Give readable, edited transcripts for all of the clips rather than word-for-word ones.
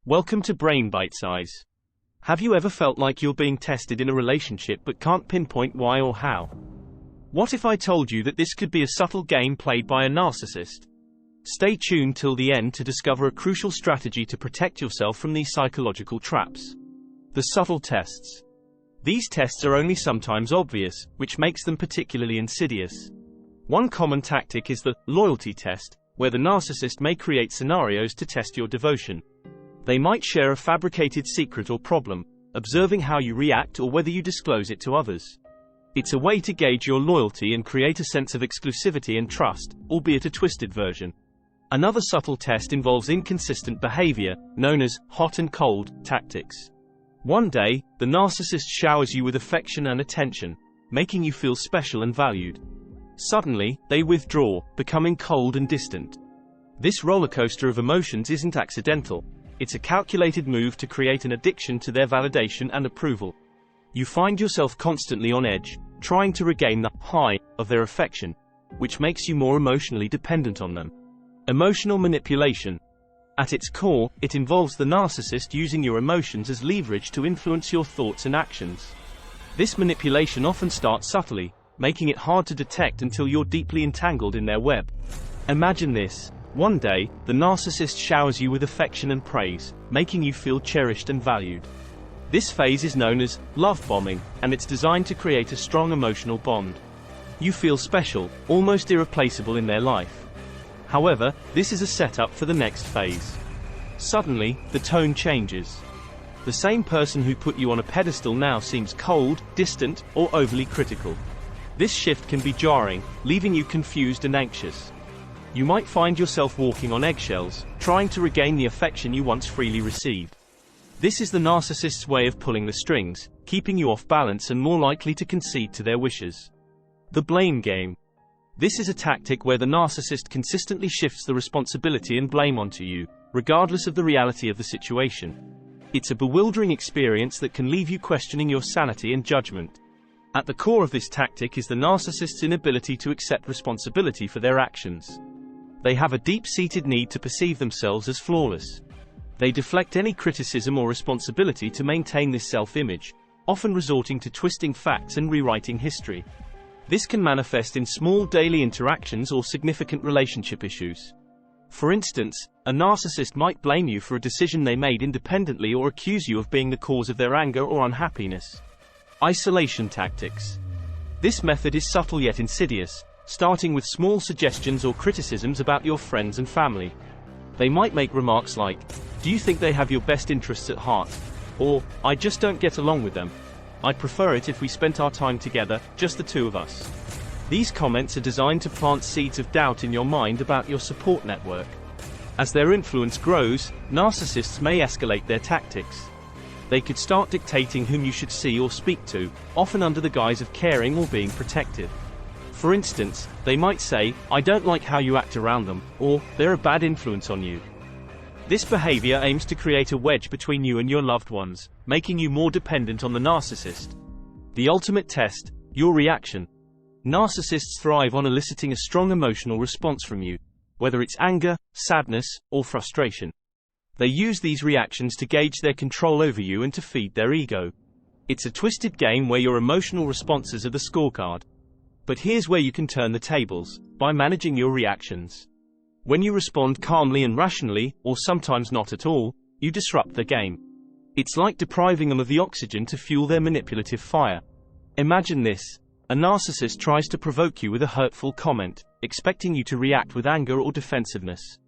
Welcome to Brain Bitesize. Have you ever felt like you're being tested in a relationship but can't pinpoint why or how? What if I told you that this could be a subtle game played by a narcissist? Stay tuned till the end to discover a crucial strategy to protect yourself from these psychological traps. The subtle tests. These tests are only sometimes obvious, which makes them particularly insidious. One common tactic is the loyalty test, where the narcissist may create scenarios to test your devotion. They might share a fabricated secret or problem, observing how you react or whether you disclose it to others. It's a way to gauge your loyalty and create a sense of exclusivity and trust, albeit a twisted version. Another subtle test involves inconsistent behavior, known as hot and cold tactics. One day, the narcissist showers you with affection and attention, making you feel special and valued. Suddenly, they withdraw, becoming cold and distant. This rollercoaster of emotions isn't accidental. It's a calculated move to create an addiction to their validation and approval. You find yourself constantly on edge, trying to regain the high of their affection, which makes you more emotionally dependent on them. Emotional manipulation. At its core, it involves the narcissist using your emotions as leverage to influence your thoughts and actions. This manipulation often starts subtly, making it hard to detect until you're deeply entangled in their web. Imagine this. One day, the narcissist showers you with affection and praise, making you feel cherished and valued. This phase is known as love bombing, and it's designed to create a strong emotional bond. You feel special, almost irreplaceable in their life. However, this is a setup for the next phase. Suddenly, the tone changes. The same person who put you on a pedestal now seems cold, distant, or overly critical. This shift can be jarring, leaving you confused and anxious. You might find yourself walking on eggshells, trying to regain the affection you once freely received. This is the narcissist's way of pulling the strings, keeping you off balance and more likely to concede to their wishes. The blame game. This is a tactic where the narcissist consistently shifts the responsibility and blame onto you, regardless of the reality of the situation. It's a bewildering experience that can leave you questioning your sanity and judgment. At the core of this tactic is the narcissist's inability to accept responsibility for their actions. They have a deep-seated need to perceive themselves as flawless. They deflect any criticism or responsibility to maintain this self-image, often resorting to twisting facts and rewriting history. This can manifest in small daily interactions or significant relationship issues. For instance, a narcissist might blame you for a decision they made independently or accuse you of being the cause of their anger or unhappiness. Isolation tactics. This method is subtle yet insidious, starting with small suggestions or criticisms about your friends and family. They might make remarks like, "Do you think they have your best interests at heart?" Or, "I just don't get along with them. I'd prefer it if we spent our time together, just the two of us." These comments are designed to plant seeds of doubt in your mind about your support network. As their influence grows, narcissists may escalate their tactics. They could start dictating whom you should see or speak to, often under the guise of caring or being protective. For instance, they might say, "I don't like how you act around them," or "They're a bad influence on you." This behavior aims to create a wedge between you and your loved ones, making you more dependent on the narcissist. The ultimate test, your reaction. Narcissists thrive on eliciting a strong emotional response from you, whether it's anger, sadness, or frustration. They use these reactions to gauge their control over you and to feed their ego. It's a twisted game where your emotional responses are the scorecard. But here's where you can turn the tables, by managing your reactions. When you respond calmly and rationally, or sometimes not at all, you disrupt the game. It's like depriving them of the oxygen to fuel their manipulative fire. Imagine this. A narcissist tries to provoke you with a hurtful comment, expecting you to react with anger or defensiveness.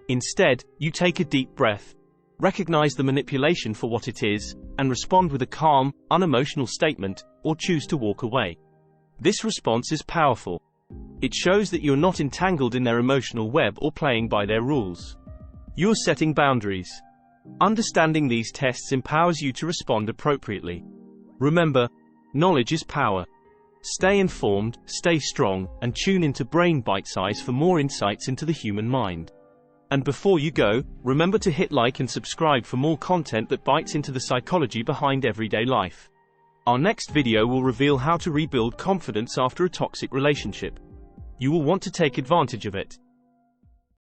Instead, you take a deep breath, recognize the manipulation for what it is, and respond with a calm, unemotional statement, or choose to walk away. This response is powerful. It shows that you're not entangled in their emotional web or playing by their rules. You're setting boundaries. Understanding these tests empowers you to respond appropriately. Remember, knowledge is power. Stay informed, stay strong, and tune into Brain Bitesize for more insights into the human mind. And before you go, remember to hit like and subscribe for more content that bites into the psychology behind everyday life. Our next video will reveal how to rebuild confidence after a toxic relationship. You will want to take advantage of it.